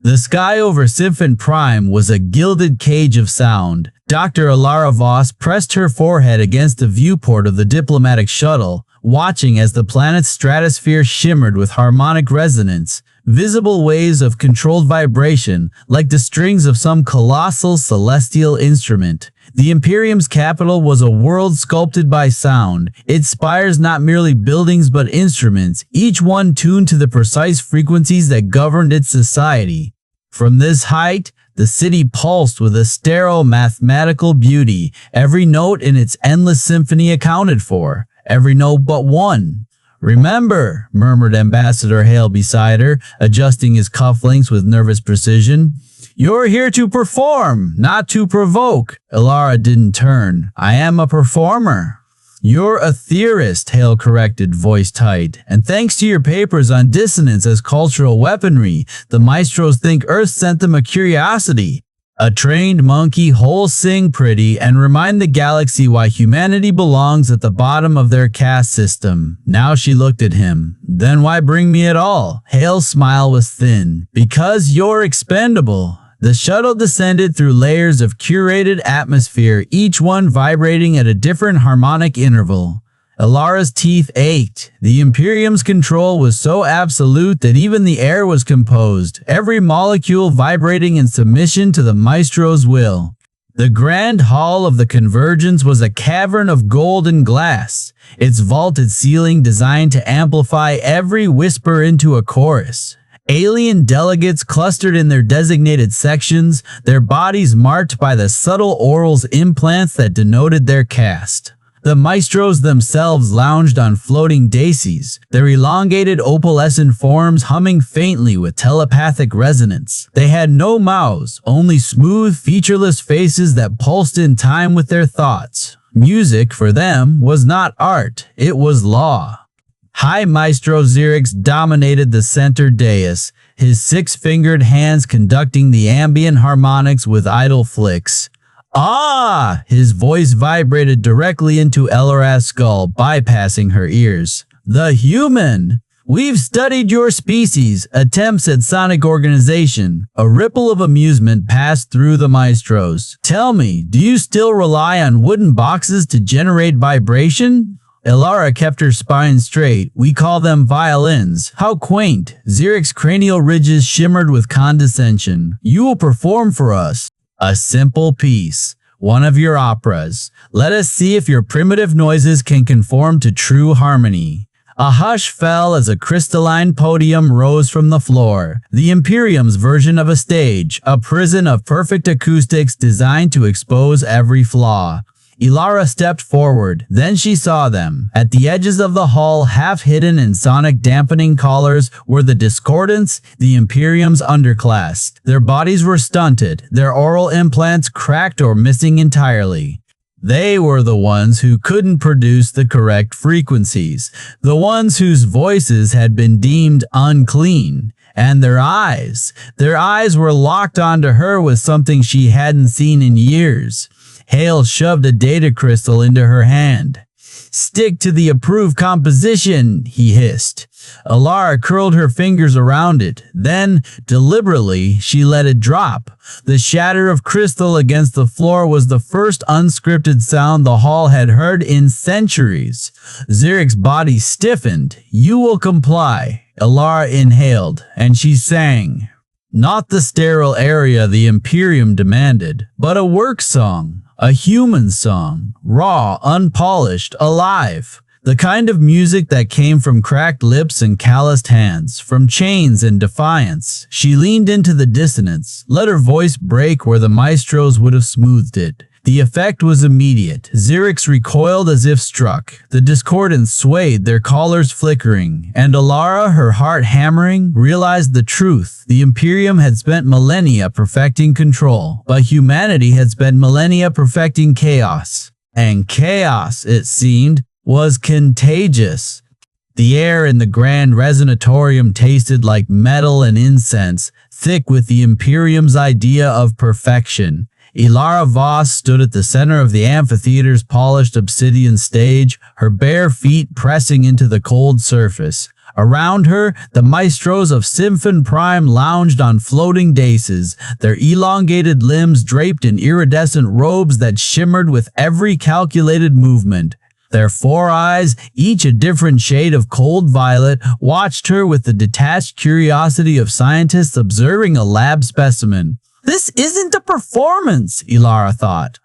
The sky over Symphon Prime was a gilded cage of sound. Dr. Elara Voss pressed her forehead against the viewport of the diplomatic shuttle, watching as the planet's stratosphere shimmered with harmonic resonance, visible waves of controlled vibration, like the strings of some colossal celestial instrument. The Imperium's capital was a world sculpted by sound, its spires not merely buildings but instruments, each one tuned to the precise frequencies that governed its society. From this height, the city pulsed with a sterile mathematical beauty, every note in its endless symphony accounted for, every note but one. "Remember," murmured Ambassador Hale beside her, adjusting his cufflinks with nervous precision, "you're here to perform, not to provoke." Elara didn't turn. "I am a performer." "You're a theorist," Hale corrected, voice tight. "And thanks to your papers on dissonance as cultural weaponry, the Maestros think Earth sent them a curiosity. A trained monkey who'll sing pretty and remind the galaxy why humanity belongs at the bottom of their caste system." Now she looked at him. "Then why bring me at all?" Hale's smile was thin. "Because you're expendable." The shuttle descended through layers of curated atmosphere, each one vibrating at a different harmonic interval. Elara's teeth ached. The Imperium's control was so absolute that even the air was composed, every molecule vibrating in submission to the Maestro's will. The grand hall of the Convergence was a cavern of gold and glass, its vaulted ceiling designed to amplify every whisper into a chorus. Alien delegates clustered in their designated sections, their bodies marked by the subtle orals implants that denoted their caste. The Maestros themselves lounged on floating daisies, their elongated opalescent forms humming faintly with telepathic resonance. They had no mouths, only smooth, featureless faces that pulsed in time with their thoughts. Music, for them, was not art, it was law. High Maestro Xerix dominated the center dais, his six-fingered hands conducting the ambient harmonics with idle flicks. "Ah!" His voice vibrated directly into Elara's skull, bypassing her ears. "The human! We've studied your species, attempts at sonic organization." A ripple of amusement passed through the Maestros. "Tell me, do you still rely on wooden boxes to generate vibration?" Elara kept her spine straight. "We call them violins." "How quaint." Xerix's cranial ridges shimmered with condescension. "You will perform for us a simple piece, one of your operas. Let us see if your primitive noises can conform to true harmony." A hush fell as a crystalline podium rose from the floor. The Imperium's version of a stage, a prison of perfect acoustics designed to expose every flaw. Elara stepped forward, then she saw them. At the edges of the hall, half hidden in sonic dampening collars, were the Discordants, the Imperium's underclass. Their bodies were stunted, their oral implants cracked or missing entirely. They were the ones who couldn't produce the correct frequencies, the ones whose voices had been deemed unclean. And their eyes were locked onto her with something she hadn't seen in years. Hale shoved a data crystal into her hand. "Stick to the approved composition," he hissed. Elara curled her fingers around it. Then, deliberately, she let it drop. The shatter of crystal against the floor was the first unscripted sound the hall had heard in centuries. Xerix's body stiffened. "You will comply." Elara inhaled, and she sang. Not the sterile aria the Imperium demanded, but a work song. A human song, raw, unpolished, alive. The kind of music that came from cracked lips and calloused hands, from chains and defiance. She leaned into the dissonance, let her voice break where the Maestros would have smoothed it. The effect was immediate. Xerix recoiled as if struck. The Discordants swayed, their collars flickering. And Elara, her heart hammering, realized the truth. The Imperium had spent millennia perfecting control, but humanity had spent millennia perfecting chaos. And chaos, it seemed, was contagious. The air in the grand resonatorium tasted like metal and incense, thick with the Imperium's idea of perfection. Elara Voss stood at the center of the amphitheater's polished obsidian stage, her bare feet pressing into the cold surface. Around her, the Maestros of Symphon Prime lounged on floating daises, their elongated limbs draped in iridescent robes that shimmered with every calculated movement. Their 4 eyes, each a different shade of cold violet, watched her with the detached curiosity of scientists observing a lab specimen. "This isn't a performance," Elara thought.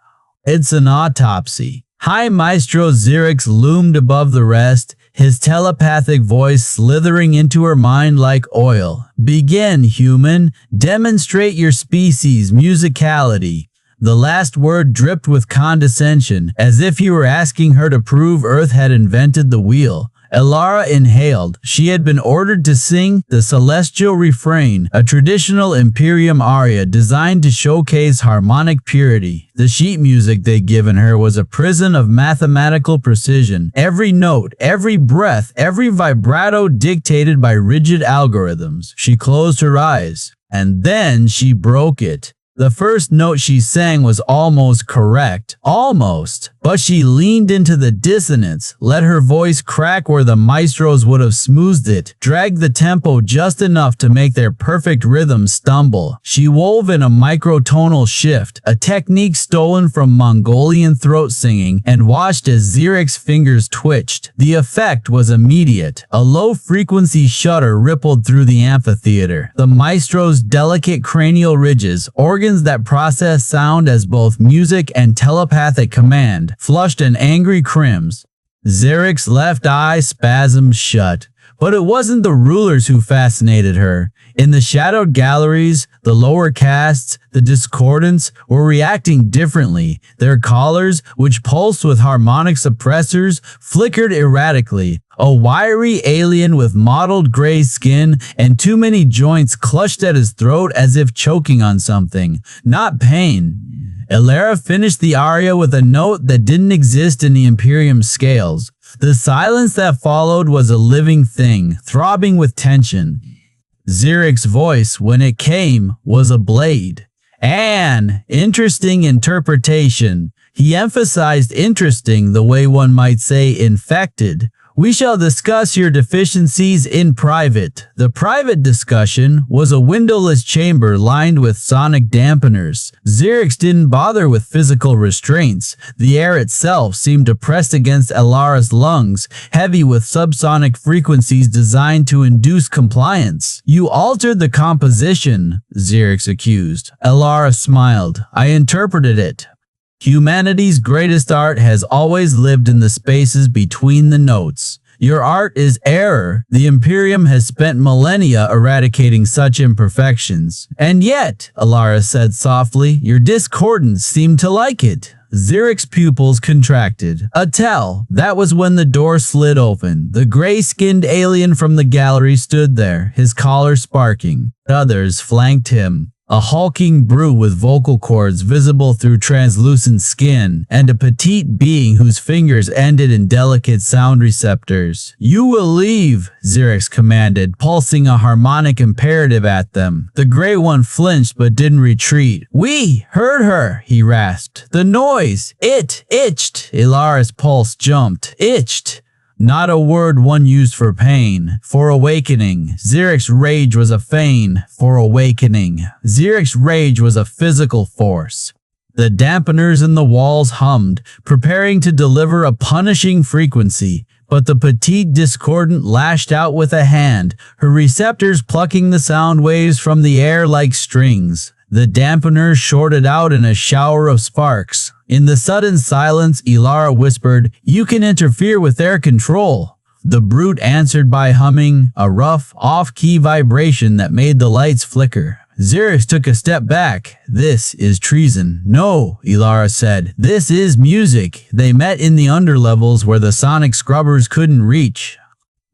"It's an autopsy." High Maestro Xerix loomed above the rest, his telepathic voice slithering into her mind like oil. "Begin, human. Demonstrate your species' musicality." The last word dripped with condescension, as if he were asking her to prove Earth had invented the wheel. Elara inhaled. She had been ordered to sing the Celestial Refrain, a traditional Imperium aria designed to showcase harmonic purity. The sheet music they'd given her was a prison of mathematical precision. Every note, every breath, every vibrato dictated by rigid algorithms. She closed her eyes, and then she broke it. The first note she sang was almost correct. Almost. But she leaned into the dissonance, let her voice crack where the Maestros would have smoothed it, dragged the tempo just enough to make their perfect rhythm stumble. She wove in a microtonal shift, a technique stolen from Mongolian throat singing, and watched as Xerix's fingers twitched. The effect was immediate. A low-frequency shudder rippled through the amphitheater. The Maestro's delicate cranial ridges, organs that process sound as both music and telepathic command, flushed an angry crimson. Xerix's left eye spasmed shut. But it wasn't the rulers who fascinated her. In the shadowed galleries, the lower castes, the discordants, were reacting differently. Their collars, which pulsed with harmonic suppressors, flickered erratically. A wiry alien with mottled gray skin and too many joints clutched at his throat as if choking on something. Not pain. Elara finished the aria with a note that didn't exist in the Imperium scales. The silence that followed was a living thing, throbbing with tension. Xerix's voice, when it came, was a blade. An interesting interpretation. He emphasized interesting the way one might say infected. "We shall discuss your deficiencies in private." The private discussion was a windowless chamber lined with sonic dampeners. Xerix didn't bother with physical restraints. The air itself seemed to press against Elara's lungs, heavy with subsonic frequencies designed to induce compliance. "You altered the composition," Xerix accused. Elara smiled. "I interpreted it. Humanity's greatest art has always lived in the spaces between the notes. Your art is error. The Imperium has spent millennia eradicating such imperfections. And yet," Elara said softly, "your discordants seem to like it." Xerix's pupils contracted. A tell. That was when the door slid open. The gray-skinned alien from the gallery stood there, his collar sparking. Others flanked him. A hulking brute with vocal cords visible through translucent skin, and a petite being whose fingers ended in delicate sound receptors. "You will leave," Xerix commanded, pulsing a harmonic imperative at them. The gray one flinched but didn't retreat. "We heard her," he rasped. "The noise. It itched." Elara's pulse jumped. "Itched." Not a word one used for pain, for awakening. Xerix's rage was a feign, for awakening. Xerix's rage was a physical force. The dampeners in the walls hummed, preparing to deliver a punishing frequency. But the petite discordant lashed out with a hand, her receptors plucking the sound waves from the air like strings. The dampeners shorted out in a shower of sparks. In the sudden silence, Elara whispered, "You can interfere with air control." The brute answered by humming, a rough, off-key vibration that made the lights flicker. Xerix took a step back. "This is treason." "No," Elara said. "This is music." They met in the underlevels where the sonic scrubbers couldn't reach.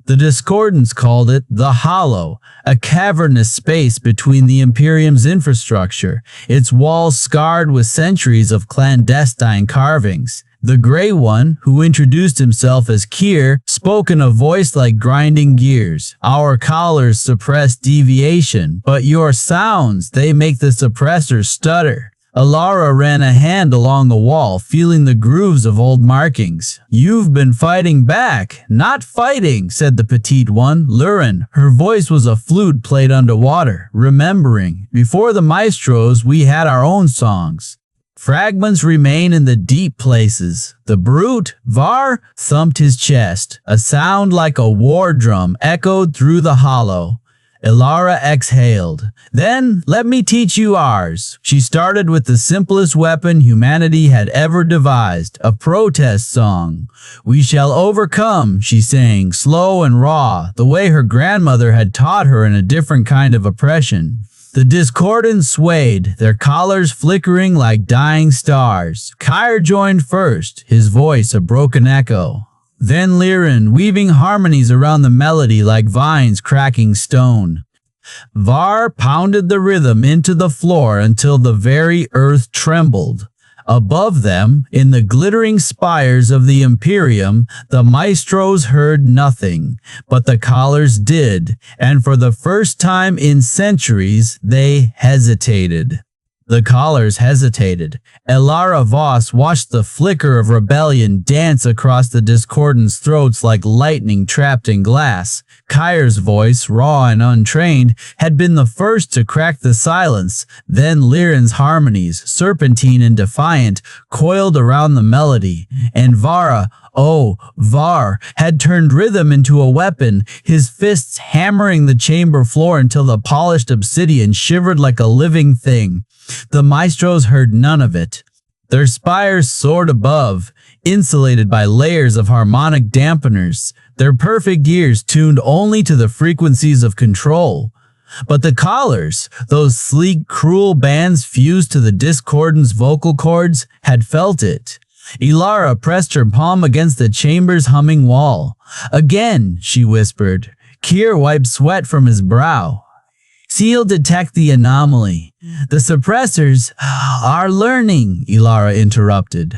The Discordants called it the Hollow, a cavernous space between the Imperium's infrastructure, its walls scarred with centuries of clandestine carvings. The Grey One, who introduced himself as Kier, spoke in a voice like grinding gears. "Our collars suppress deviation, but your sounds, they make the suppressors stutter." Elara ran a hand along the wall, feeling the grooves of old markings. "You've been fighting back, not fighting," said the petite one, Lurin. Her voice was a flute played underwater, remembering. "Before the Maestros, we had our own songs. Fragments remain in the deep places." The brute, Var, thumped his chest. A sound like a war drum echoed through the hollow. Elara exhaled. "Then, let me teach you ours." She started with the simplest weapon humanity had ever devised, a protest song. "We shall overcome," she sang, slow and raw, the way her grandmother had taught her in a different kind of oppression. The discordants swayed, their collars flickering like dying stars. Kyr joined first, his voice a broken echo. Then Lirin, weaving harmonies around the melody like vines cracking stone. Var pounded the rhythm into the floor until the very earth trembled. Above them, in the glittering spires of the Imperium, the Maestros heard nothing, but the collars did, and for the first time in centuries, they hesitated. The collars hesitated. Elara Voss watched the flicker of rebellion dance across the discordants' throats like lightning trapped in glass. Kyr's voice, raw and untrained, had been the first to crack the silence. Then Lirin's harmonies, serpentine and defiant, coiled around the melody. And Var, had turned rhythm into a weapon, his fists hammering the chamber floor until the polished obsidian shivered like a living thing. The Maestros heard none of it. Their spires soared above, insulated by layers of harmonic dampeners, their perfect ears tuned only to the frequencies of control. But the collars, those sleek, cruel bands fused to the discordant's vocal cords, had felt it. Elara pressed her palm against the chamber's humming wall. "Again," she whispered. Kyr wiped sweat from his brow. "Seal detect the anomaly. The suppressors are learning," Elara interrupted.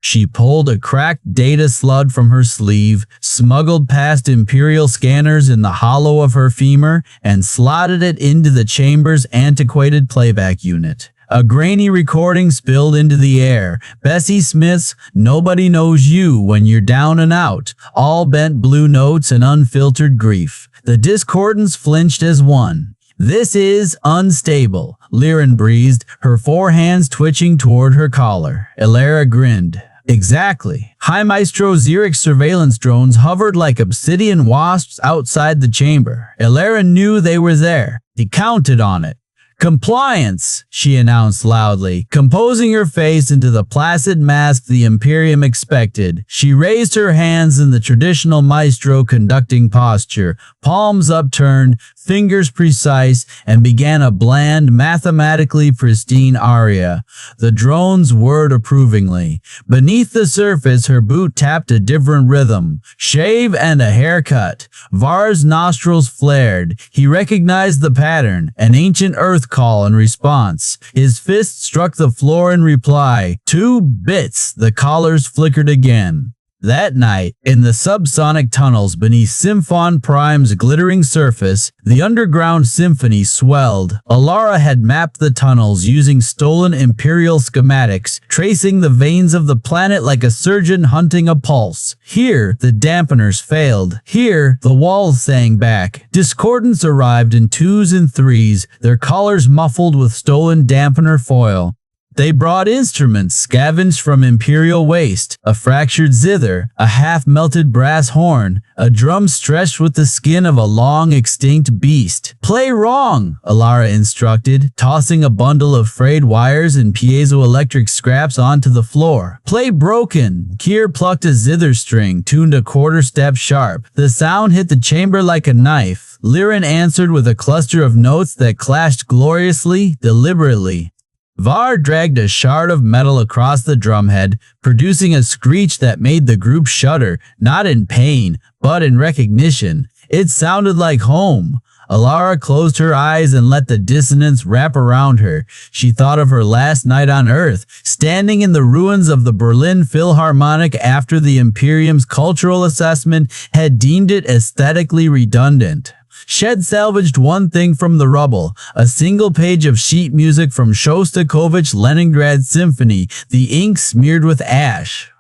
She pulled a cracked data slug from her sleeve, smuggled past Imperial scanners in the hollow of her femur, and slotted it into the chamber's antiquated playback unit. A grainy recording spilled into the air. Bessie Smith's "Nobody Knows You When You're Down and Out," all bent blue notes and unfiltered grief. The discordants flinched as one. "This is unstable," Lirin breathed, her four hands twitching toward her collar. Elara grinned. "Exactly." High Maestro Xeric surveillance drones hovered like obsidian wasps outside the chamber. Elara knew they were there. He counted on it. "Compliance," she announced loudly, composing her face into the placid mask the Imperium expected. She raised her hands in the traditional Maestro conducting posture, palms upturned, fingers precise, and began a bland, mathematically pristine aria. The drones whirred approvingly. Beneath the surface, her boot tapped a different rhythm. Shave and a haircut. Var's nostrils flared. He recognized the pattern, an ancient earth call in response. His fist struck the floor in reply. 2 bits. The collars flickered again. That night, in the subsonic tunnels beneath Symphon Prime's glittering surface, the underground symphony swelled. Elara had mapped the tunnels using stolen Imperial schematics, tracing the veins of the planet like a surgeon hunting a pulse. Here, the dampeners failed. Here, the walls sang back. Discordants arrived in 2s and 3s, their collars muffled with stolen dampener foil. They brought instruments scavenged from Imperial waste, a fractured zither, a half-melted brass horn, a drum stretched with the skin of a long-extinct beast. "Play wrong," Elara instructed, tossing a bundle of frayed wires and piezoelectric scraps onto the floor. "Play broken." Kyr plucked a zither string, tuned a quarter-step sharp. The sound hit the chamber like a knife. Lirin answered with a cluster of notes that clashed gloriously, deliberately. Var dragged a shard of metal across the drumhead, producing a screech that made the group shudder, not in pain, but in recognition. It sounded like home. Elara closed her eyes and let the dissonance wrap around her. She thought of her last night on Earth, standing in the ruins of the Berlin Philharmonic after the Imperium's cultural assessment had deemed it aesthetically redundant. Shed salvaged one thing from the rubble, a single page of sheet music from Shostakovich's Leningrad Symphony, the ink smeared with ash.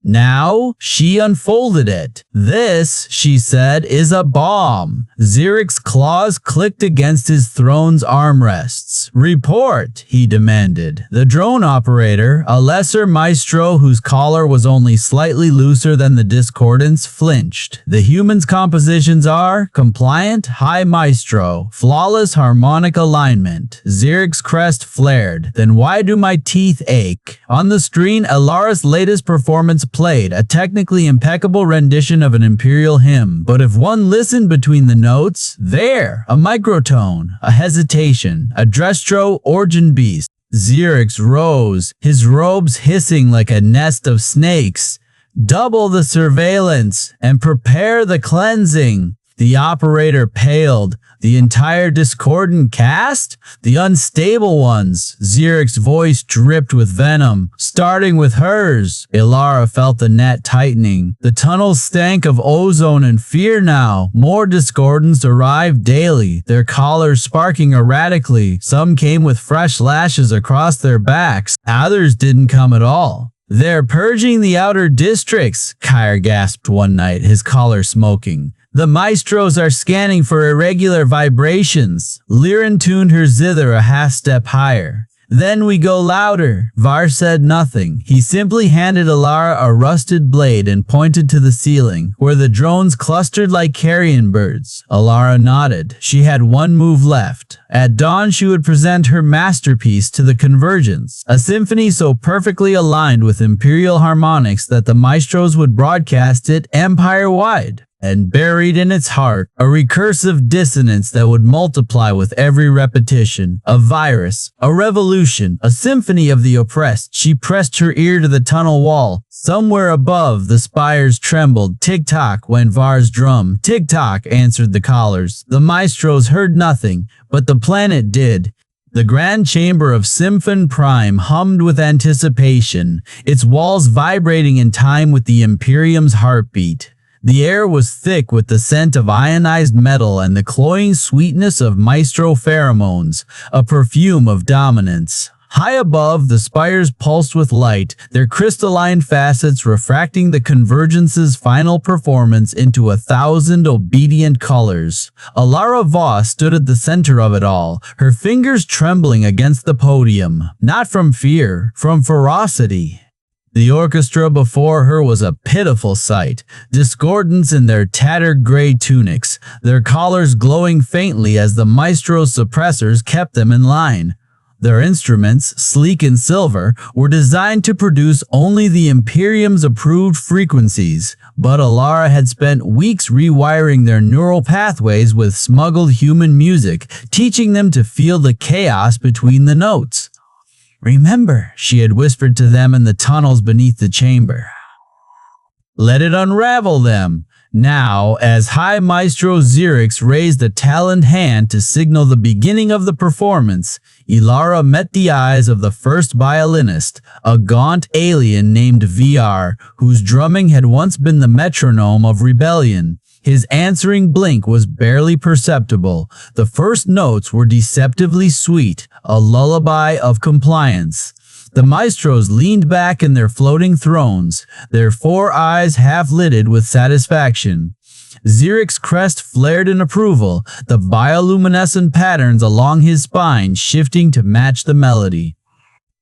Now, she unfolded it. "This," she said, "is a bomb." Zirich's claws clicked against his throne's armrests. "Report," he demanded. The drone operator, a lesser maestro whose collar was only slightly looser than the discordance, flinched. "The human's compositions are compliant, high maestro, flawless harmonic alignment." Zirich's crest flared. "Then why do my teeth ache?" On the screen, Elara's latest performance played, a technically impeccable rendition of an imperial hymn. But if one listened between the notes, there, a microtone, a hesitation, a destro organ beast. Zirix rose, his robes hissing like a nest of snakes. "Double the surveillance and prepare the cleansing." The operator paled. "The entire discordant caste? The unstable ones?" Zirich's voice dripped with venom, starting with hers. Elara felt the net tightening. The tunnels stank of ozone and fear now. More discordants arrived daily, their collars sparking erratically. Some came with fresh lashes across their backs. Others didn't come at all. "They're purging the outer districts," Kyr gasped one night, his collar smoking. "The maestros are scanning for irregular vibrations." Liren tuned her zither a half-step higher. "Then we go louder." Var said nothing. He simply handed Elara a rusted blade and pointed to the ceiling, where the drones clustered like carrion birds. Elara nodded. She had one move left. At dawn she would present her masterpiece to the Convergence, a symphony so perfectly aligned with imperial harmonics that the maestros would broadcast it empire-wide. And buried in its heart, a recursive dissonance that would multiply with every repetition. A virus, a revolution, a symphony of the oppressed. She pressed her ear to the tunnel wall. Somewhere above, the spires trembled. Tick-tock went Var's drum. Tick-tock answered the collars. The maestros heard nothing, but the planet did. The grand chamber of Symphon Prime hummed with anticipation, its walls vibrating in time with the Imperium's heartbeat. The air was thick with the scent of ionized metal and the cloying sweetness of maestro pheromones, a perfume of dominance. High above, the spires pulsed with light, their crystalline facets refracting the Convergence's final performance into 1,000 obedient colors. Elara Voss stood at the center of it all, her fingers trembling against the podium, not from fear, from ferocity. The orchestra before her was a pitiful sight, discordants in their tattered gray tunics, their collars glowing faintly as the maestro's suppressors kept them in line. Their instruments, sleek in silver, were designed to produce only the Imperium's approved frequencies, but Elara had spent weeks rewiring their neural pathways with smuggled human music, teaching them to feel the chaos between the notes. "Remember," she had whispered to them in the tunnels beneath the chamber. "Let it unravel them." Now, as High Maestro Zirix raised a taloned hand to signal the beginning of the performance, Elara met the eyes of the first violinist, a gaunt alien named VR, whose drumming had once been the metronome of rebellion. His answering blink was barely perceptible. The first notes were deceptively sweet, a lullaby of compliance. The maestros leaned back in their floating thrones, their four eyes half-lidded with satisfaction. Zirix's crest flared in approval, the bioluminescent patterns along his spine shifting to match the melody.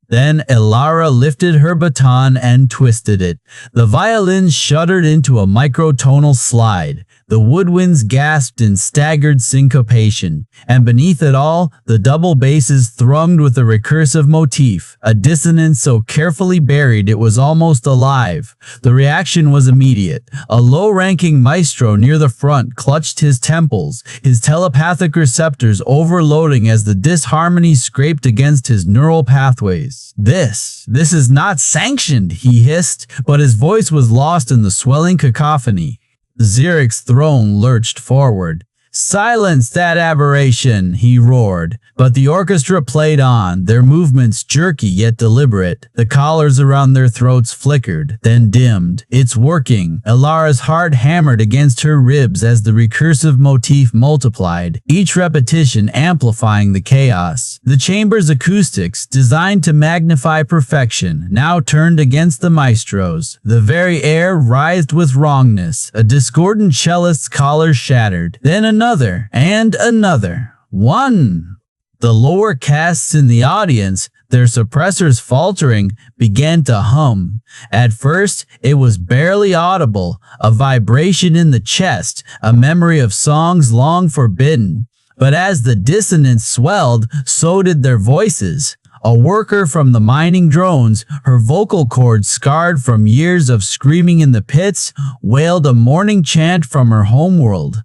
Then Elara lifted her baton and twisted it. The violins shuddered into a microtonal slide. The woodwinds gasped in staggered syncopation, and beneath it all, the double basses thrummed with a recursive motif, a dissonance so carefully buried it was almost alive. The reaction was immediate. A low-ranking maestro near the front clutched his temples, his telepathic receptors overloading as the disharmony scraped against his neural pathways. This is not sanctioned," he hissed, but his voice was lost in the swelling cacophony. Zirich's throne lurched forward. "Silence that aberration," he roared. But the orchestra played on, their movements jerky yet deliberate. The collars around their throats flickered, then dimmed. "It's working." Elara's heart hammered against her ribs as the recursive motif multiplied, each repetition amplifying the chaos. The chamber's acoustics, designed to magnify perfection, now turned against the maestros. The very air writhed with wrongness. A discordant cellist's collar shattered. Then another, and another. One. The lower castes in the audience, their suppressors faltering, began to hum. At first, it was barely audible, a vibration in the chest, a memory of songs long forbidden. But as the dissonance swelled, so did their voices. A worker from the mining drones, her vocal cords scarred from years of screaming in the pits, wailed a morning chant from her homeworld.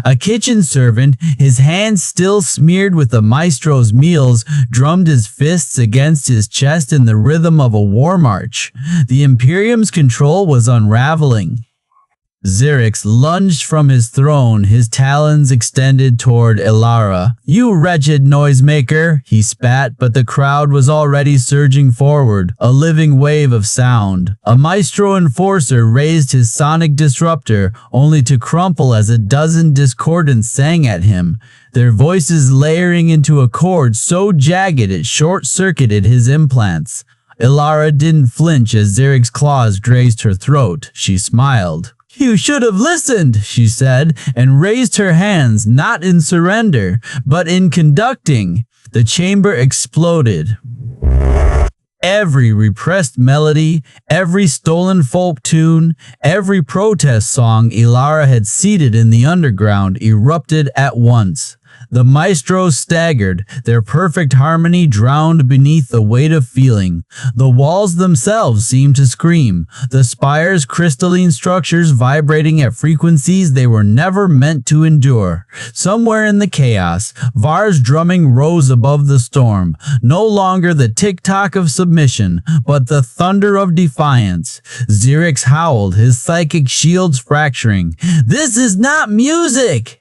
A kitchen servant, his hands still smeared with the maestro's meals, drummed his fists against his chest in the rhythm of a war march. The Imperium's control was unraveling. Xerix lunged from his throne, his talons extended toward Elara. "You wretched noisemaker," he spat, but the crowd was already surging forward, a living wave of sound. A maestro enforcer raised his sonic disruptor, only to crumple as a dozen discordants sang at him, their voices layering into a chord so jagged it short-circuited his implants. Elara didn't flinch as Xerix's claws grazed her throat. She smiled. "You should have listened," she said, and raised her hands, not in surrender, but in conducting. The chamber exploded. Every repressed melody, every stolen folk tune, every protest song Elara had seeded in the underground erupted at once. The maestros staggered, their perfect harmony drowned beneath the weight of feeling. The walls themselves seemed to scream, the spire's crystalline structures vibrating at frequencies they were never meant to endure. Somewhere in the chaos, Var's drumming rose above the storm, no longer the tick-tock of submission, but the thunder of defiance. Xerix howled, his psychic shields fracturing. "This is not music!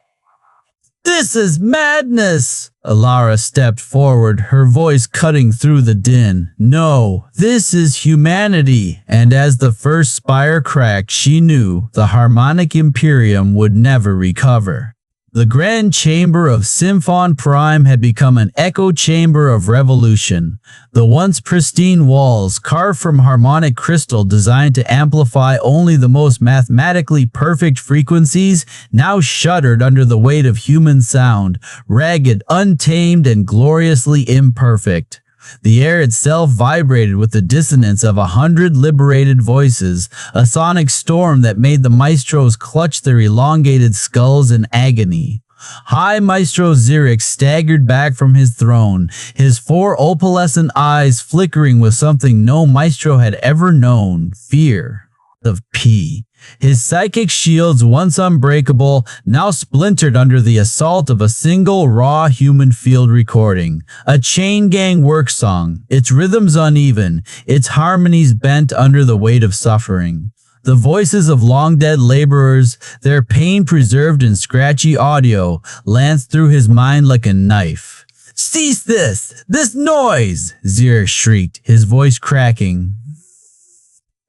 This is madness!" Elara stepped forward, her voice cutting through the din. "No, this is humanity." And as the first spire cracked, she knew the Harmonic Imperium would never recover. The grand chamber of Symphon Prime had become an echo chamber of revolution. The once pristine walls, carved from harmonic crystal designed to amplify only the most mathematically perfect frequencies, now shuddered under the weight of human sound, ragged, untamed, and gloriously imperfect. The air itself vibrated with the dissonance of 100 liberated voices, a sonic storm that made the maestros clutch their elongated skulls in agony. High Maestro Xerix staggered back from his throne, his 4 opalescent eyes flickering with something no maestro had ever known: fear. Of P. His psychic shields, once unbreakable, now splintered under the assault of a single raw human field recording. A chain gang work song, its rhythms uneven, its harmonies bent under the weight of suffering. The voices of long-dead laborers, their pain preserved in scratchy audio, lanced through his mind like a knife. "Cease this noise!" Xerix shrieked, his voice cracking.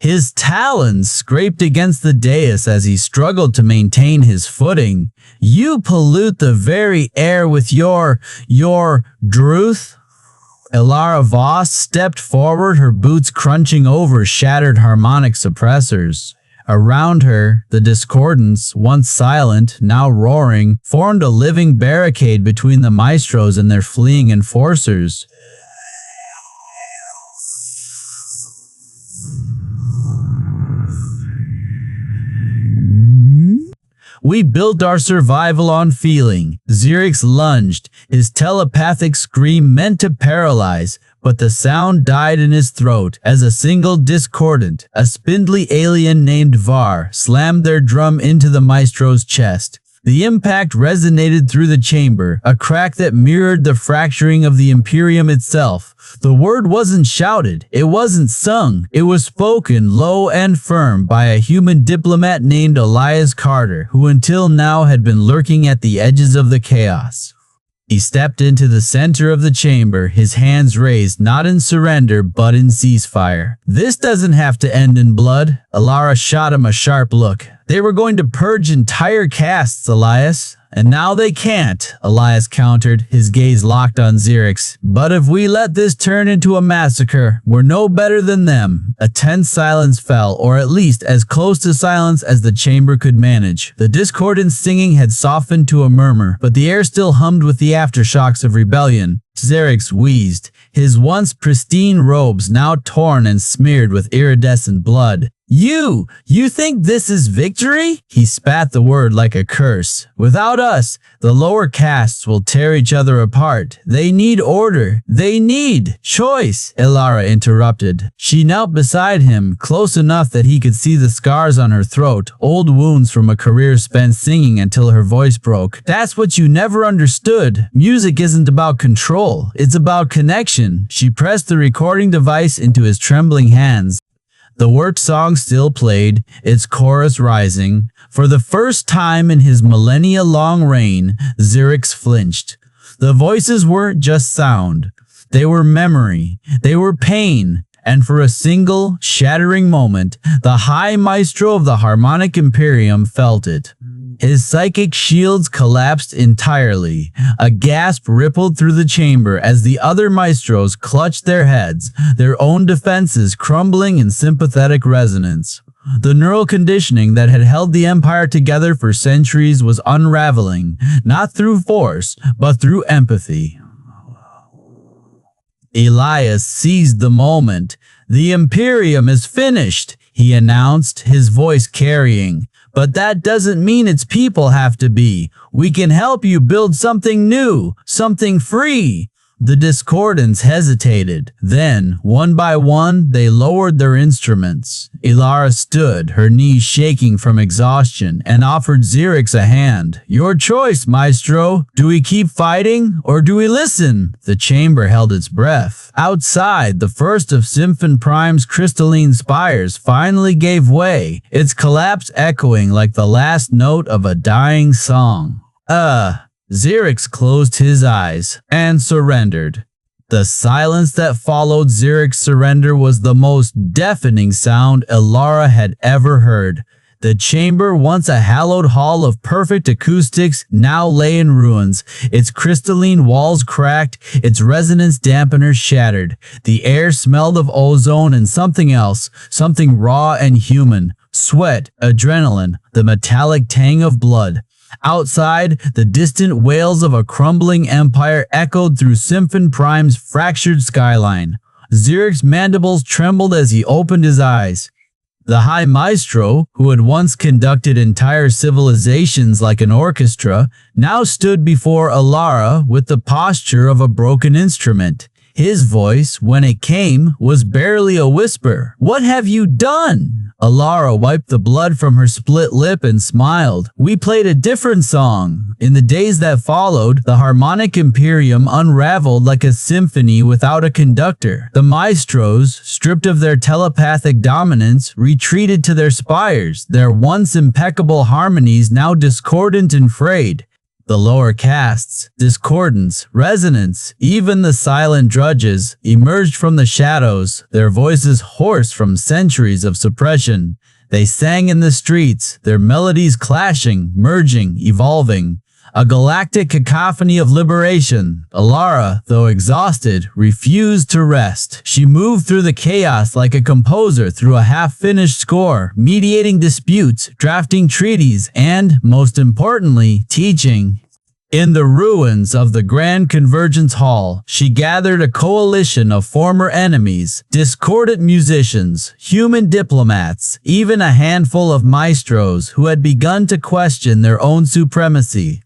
His talons scraped against the dais as he struggled to maintain his footing. "You pollute the very air with your druth." Elara Voss stepped forward, her boots crunching over shattered harmonic suppressors. Around her, the discordants, once silent, now roaring, formed a living barricade between the maestros and their fleeing enforcers. "We built our survival on feeling." Xerix lunged, his telepathic scream meant to paralyze, but the sound died in his throat as a single discordant, a spindly alien named Var, slammed their drum into the maestro's chest. The impact resonated through the chamber, a crack that mirrored the fracturing of the Imperium itself. The word wasn't shouted, it wasn't sung, it was spoken low and firm by a human diplomat named Elias Carter, who until now had been lurking at the edges of the chaos. He stepped into the center of the chamber, his hands raised not in surrender but in ceasefire. This doesn't have to end in blood. Elara shot him a sharp look. They were going to purge entire castes, Elias. And now they can't, Elias countered, his gaze locked on Xerix. But if we let this turn into a massacre, we're no better than them. A tense silence fell, or at least as close to silence as the chamber could manage. The discordant singing had softened to a murmur, but the air still hummed with the aftershocks of rebellion. Xerix wheezed, his once pristine robes now torn and smeared with iridescent blood. You think this is victory? He spat the word like a curse. Without us, the lower castes will tear each other apart. They need order. They need choice, Elara interrupted. She knelt beside him, close enough that he could see the scars on her throat, old wounds from a career spent singing until her voice broke. That's what you never understood. Music isn't about control. It's about connection. She pressed the recording device into his trembling hands. The work song still played, its chorus rising. For the first time in his millennia-long reign, Xerix flinched. The voices weren't just sound. They were memory. They were pain. And for a single, shattering moment, the High Maestro of the Harmonic Imperium felt it. His psychic shields collapsed entirely. A gasp rippled through the chamber as the other maestros clutched their heads, their own defenses crumbling in sympathetic resonance. The neural conditioning that had held the Empire together for centuries was unraveling, not through force, but through empathy. Elias seized the moment. "The Imperium is finished," he announced, his voice carrying. "But that doesn't mean its people have to be. We can help you build something new, something free." The discordants hesitated. Then, one by one, they lowered their instruments. Elara stood, her knees shaking from exhaustion, and offered Xerix a hand. "Your choice, Maestro. Do we keep fighting, or do we listen?" The chamber held its breath. Outside, the first of Symphon Prime's crystalline spires finally gave way, its collapse echoing like the last note of a dying song. Xerix closed his eyes and surrendered. The silence that followed Xerix's surrender was the most deafening sound Elara had ever heard. The chamber, once a hallowed hall of perfect acoustics, now lay in ruins, its crystalline walls cracked, its resonance dampeners shattered. The air smelled of ozone and something else, something raw and human. Sweat, adrenaline, the metallic tang of blood. Outside, the distant wails of a crumbling empire echoed through Symphon Prime's fractured skyline. Xerix's mandibles trembled as he opened his eyes. The High Maestro, who had once conducted entire civilizations like an orchestra, now stood before Elara with the posture of a broken instrument. His voice, when it came, was barely a whisper. "What have you done?" Elara wiped the blood from her split lip and smiled. "We played a different song." In the days that followed, the Harmonic Imperium unraveled like a symphony without a conductor. The Maestros, stripped of their telepathic dominance, retreated to their spires, their once impeccable harmonies now discordant and frayed. The lower castes, discordance, resonance, even the silent drudges, emerged from the shadows, their voices hoarse from centuries of suppression. They sang in the streets, their melodies clashing, merging, evolving. A galactic cacophony of liberation. Elara, though exhausted, refused to rest. She moved through the chaos like a composer through a half-finished score, mediating disputes, drafting treaties, and, most importantly, teaching. In the ruins of the Grand Convergence Hall, she gathered a coalition of former enemies, discordant musicians, human diplomats, even a handful of maestros who had begun to question their own supremacy.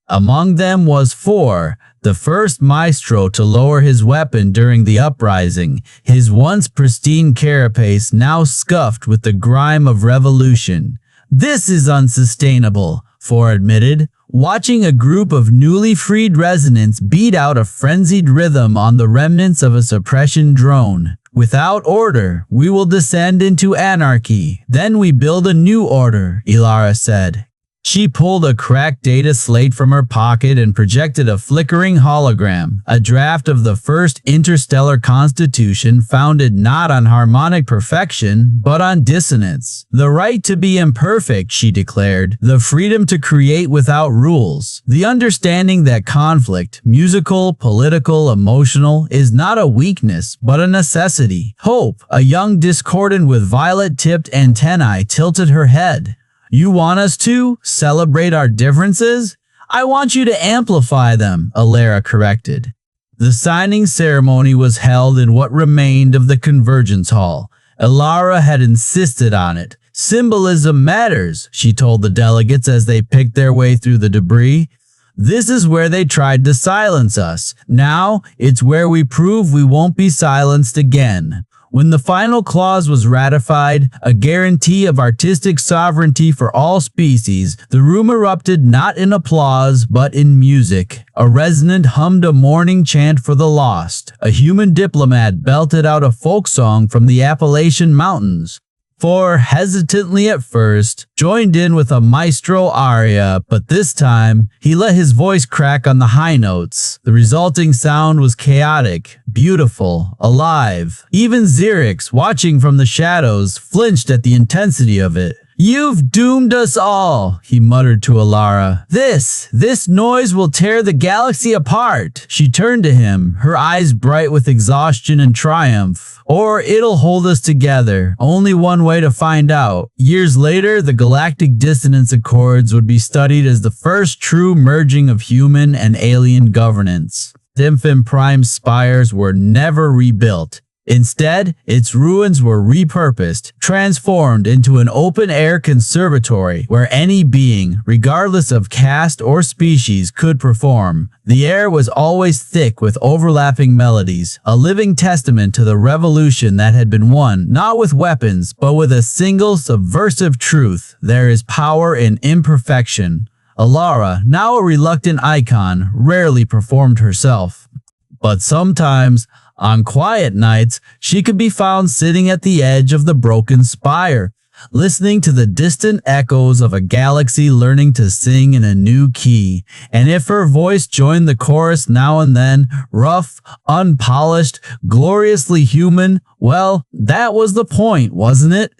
Among them was Four, the first maestro to lower his weapon during the uprising, his once pristine carapace now scuffed with the grime of revolution. "This is unsustainable." Four admitted, watching a group of newly freed resonants beat out a frenzied rhythm on the remnants of a suppression drone. Without order, we will descend into anarchy. Then we build a new order, Elara said. She pulled a cracked data slate from her pocket and projected a flickering hologram, a draft of the first interstellar constitution founded not on harmonic perfection, but on dissonance. The right to be imperfect, she declared, the freedom to create without rules, the understanding that conflict, musical, political, emotional, is not a weakness, but a necessity. Hope, a young discordant with violet-tipped antennae, tilted her head. You want us to celebrate our differences? I want you to amplify them, Elara corrected. The signing ceremony was held in what remained of the Convergence Hall. Elara had insisted on it. Symbolism matters, she told the delegates as they picked their way through the debris. This is where they tried to silence us. Now, it's where we prove we won't be silenced again. When the final clause was ratified, a guarantee of artistic sovereignty for all species, the room erupted not in applause, but in music. A resonant hummed a mourning chant for the lost. A human diplomat belted out a folk song from the Appalachian Mountains. Four, hesitantly at first, joined in with a maestro aria, but this time, he let his voice crack on the high notes. The resulting sound was chaotic, beautiful, alive. Even Xerix, watching from the shadows, flinched at the intensity of it. You've doomed us all, he muttered to Elara. This noise will tear the galaxy apart. She turned to him, her eyes bright with exhaustion and triumph. Or it'll hold us together. Only one way to find out. Years later, the Galactic Dissonance Accords would be studied as the first true merging of human and alien governance. Dimfin Prime's spires were never rebuilt. Instead, its ruins were repurposed, transformed into an open-air conservatory where any being, regardless of caste or species, could perform. The air was always thick with overlapping melodies, a living testament to the revolution that had been won not with weapons, but with a single subversive truth: there is power in imperfection. Elara, now a reluctant icon, rarely performed herself. But sometimes, on quiet nights, she could be found sitting at the edge of the broken spire, listening to the distant echoes of a galaxy learning to sing in a new key. And if her voice joined the chorus now and then, rough, unpolished, gloriously human, well, that was the point, wasn't it?